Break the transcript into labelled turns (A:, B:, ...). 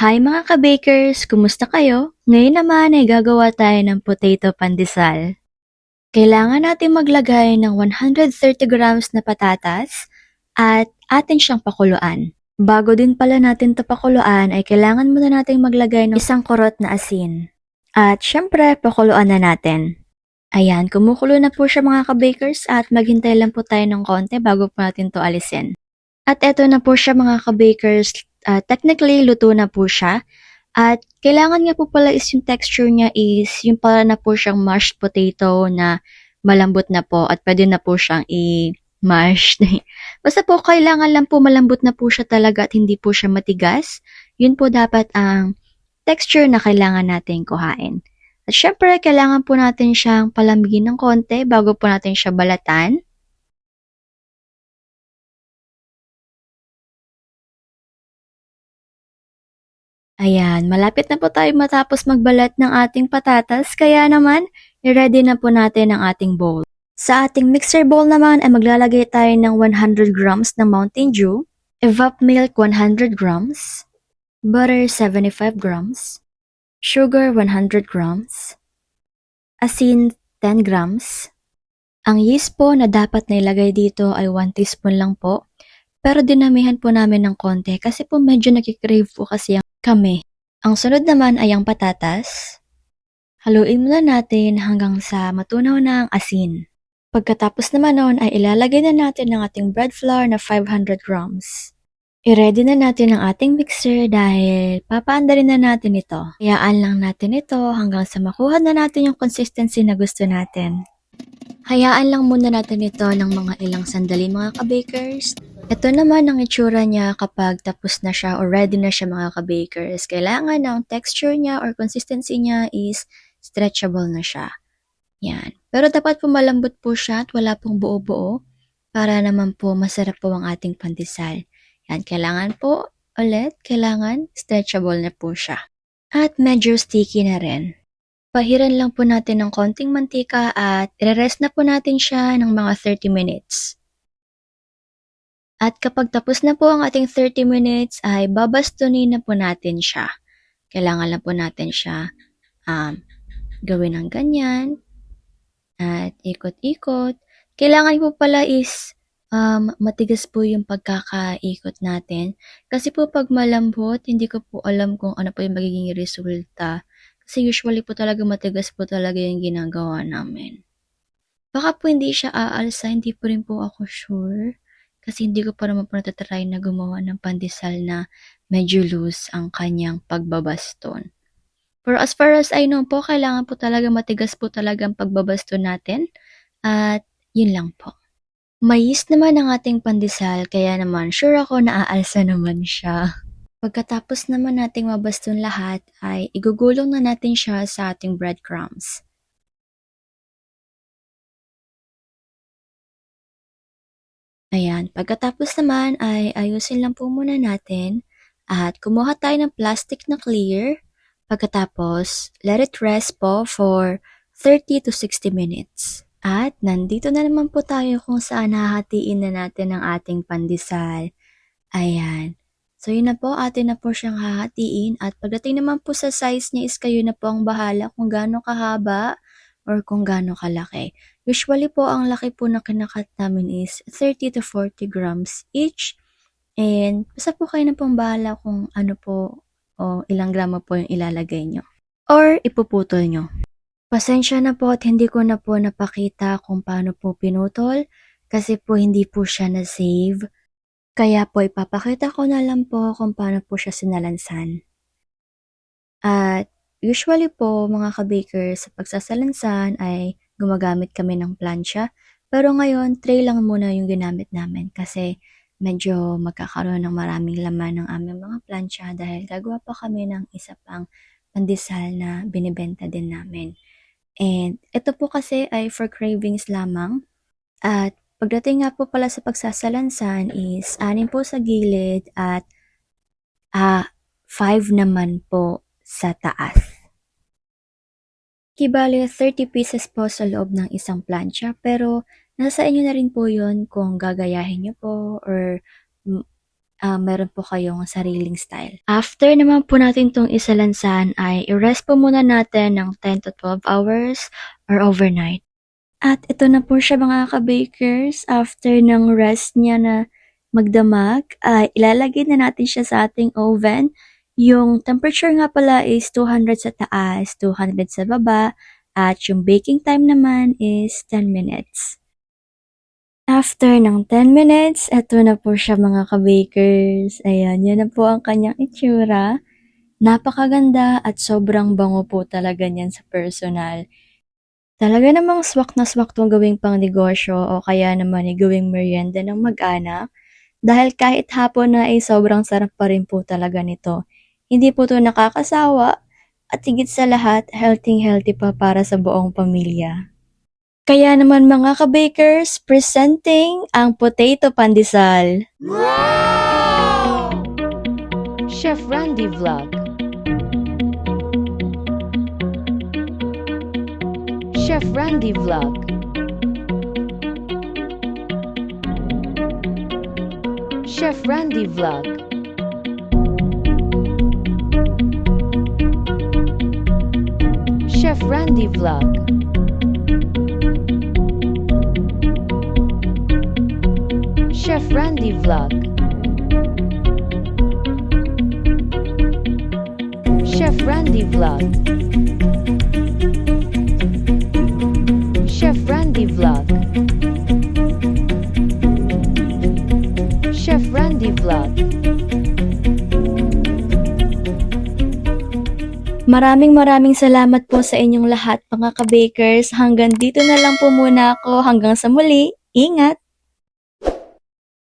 A: Hi mga ka-bakers! Kumusta kayo? Ngayon naman ay gagawa tayo ng potato pandesal. Kailangan natin maglagay ng 130 grams na patatas at atin siyang pakuluan. Bago din pala natin ito pakuluan ay kailangan muna natin maglagay ng isang kurot na asin. At syempre, pakuluan na natin. Ayan, kumukulo na po siya mga ka-bakers at maghintay lang po tayo ng konti bago po natin to alisin. At eto na po siya mga ka-bakers, technically luto na po siya. At kailangan nga po pala is yung texture niya is yung para na po siyang mashed potato na malambot na po at pwede na po siyang i-mash. Basta po kailangan lang po malambot na po siya talaga at hindi po siya matigas. Yun po dapat ang texture na kailangan natin kuhain. At syempre, kailangan po natin siyang palamigin ng konti bago po natin siya balatan. Ayan, malapit na po tayo matapos magbalat ng ating patatas, kaya naman, i-ready na po natin ang ating bowl. Sa ating mixer bowl naman ay maglalagay tayo ng 100 grams ng Mountain Dew, evap milk 100 grams, butter 75 grams, sugar 100 grams, asin 10 grams. Ang yeast po na dapat na ilagay dito ay 1 teaspoon lang po, pero dinamihan po namin ng konti kasi po medyo nakikrave po kasi kami. Ang sunod naman ay ang patatas. Haluin muna natin hanggang sa matunaw na ang asin. Pagkatapos naman noon ay ilalagay na natin ang ating bread flour na 500 grams. I-ready na natin ang ating mixer dahil papaandarin na natin ito. Hayaan lang natin ito hanggang sa makuha na natin yung consistency na gusto natin. Hayaan lang muna natin ito ng mga ilang sandali mga ka-bakers. Ito naman ang itsura niya kapag tapos na siya or ready na siya mga ka-bakers. Kailangan ang texture niya or consistency niya is stretchable na siya. Yan. Pero dapat po malambot po siya at wala pong buo-buo para naman po masarap po ang ating pandesal. Yan. Kailangan po ulit, kailangan stretchable na po siya. At medyo sticky na rin. Pahiran lang po natin ng konting mantika at i-rest na po natin siya ng mga 30 minutes. At kapag tapos na po ang ating 30 minutes ay babastunin na po natin siya. Kailangan lang po natin siya gawin ng ganyan at ikot-ikot. Kailangan po pala is matigas po yung pagkakaikot natin. Kasi po pag malambot, hindi ko po alam kung ano po yung magiging resulta. Kasi usually po talaga matigas po talaga yung ginagawa namin. Baka po hindi siya aalsa, hindi po rin po ako sure. Kasi hindi ko pa naman po natatry na gumawa ng pandesal na medyo loose ang kanyang pagbabaston. Pero as far as I know po, kailangan po talaga matigas po talaga ang pagbabaston natin. At yun lang po. Mais naman ang ating pandesal, kaya naman sure ako na aalsa naman siya. Pagkatapos naman nating mabaston lahat, ay igugulong na natin siya sa ating breadcrumbs. Ayan, pagkatapos naman ay ayusin lang po muna natin at kumuha tayo ng plastic na clear. Pagkatapos, let it rest po for 30 to 60 minutes. At nandito na naman po tayo kung saan hahatiin na natin ang ating pandesal. Ayan. So yun na po, atin na po siyang hahatiin at pagdating naman po sa size niya is kayo na po ang bahala kung gaano kahaba or kung gaano kalaki. Usually po, ang laki po na kinakat namin is 30 to 40 grams each. And basta po kayo na pong bahala kung ano po o ilang gramo po yung ilalagay nyo. Or ipuputol nyo. Pasensya na po at hindi ko na po napakita kung paano po pinutol kasi po hindi po siya na-save. Kaya po ipapakita ko na lang po kung paano po siya sinalansan. At usually po mga ka-bakers sa pagsasalansan ay gumagamit kami ng plancha. Pero ngayon, tray lang muna yung ginamit namin kasi medyo magkakaroon ng maraming laman ng aming mga plancha dahil gagawa pa kami ng isa pang pandesal na binibenta din namin. And ito po kasi ay for cravings lamang. At pagdating nga po pala sa pagsasalansan is 6 po sa gilid at 5 naman po sa taas. Kibali 30 pieces po sa loob ng isang plancha pero nasa inyo na rin po yun kung gagayahin nyo po or meron po kayong sariling style. After naman po natin itong isalansan ay i-rest po muna natin ng 10 to 12 hours or overnight. At ito na po siya mga ka-bakers. After ng rest niya na magdamag, ay ilalagay na natin siya sa ating oven. Yung temperature nga pala is 200 sa taas, 200 sa baba, at yung baking time naman is 10 minutes. After ng 10 minutes, eto na po siya mga ka-bakers. Ayan, yan na po ang kanyang itsura. Napakaganda at sobrang bango po talaga niyan sa personal. Talaga namang swak na swak tong gawing pang negosyo o kaya naman gawing merienda ng mag-anak. Dahil kahit hapon na ay sobrang sarap pa rin po talaga nito. Hindi po to nakakasawa at higit sa lahat, healthy pa para sa buong pamilya. Kaya naman mga ka-bakers, presenting ang potato pandesal.
B: Chef Randy Vlog. Chef Randy Vlog. Chef Randy Vlog. Chef Randy Vlog. Chef Randy Vlog. Chef Randy Vlog. Chef Randy Vlog. Chef Randy Vlog.
A: Maraming salamat po sa inyong lahat mga ka-bakers. Hanggang dito na lang po muna ako. Hanggang sa muli. Ingat!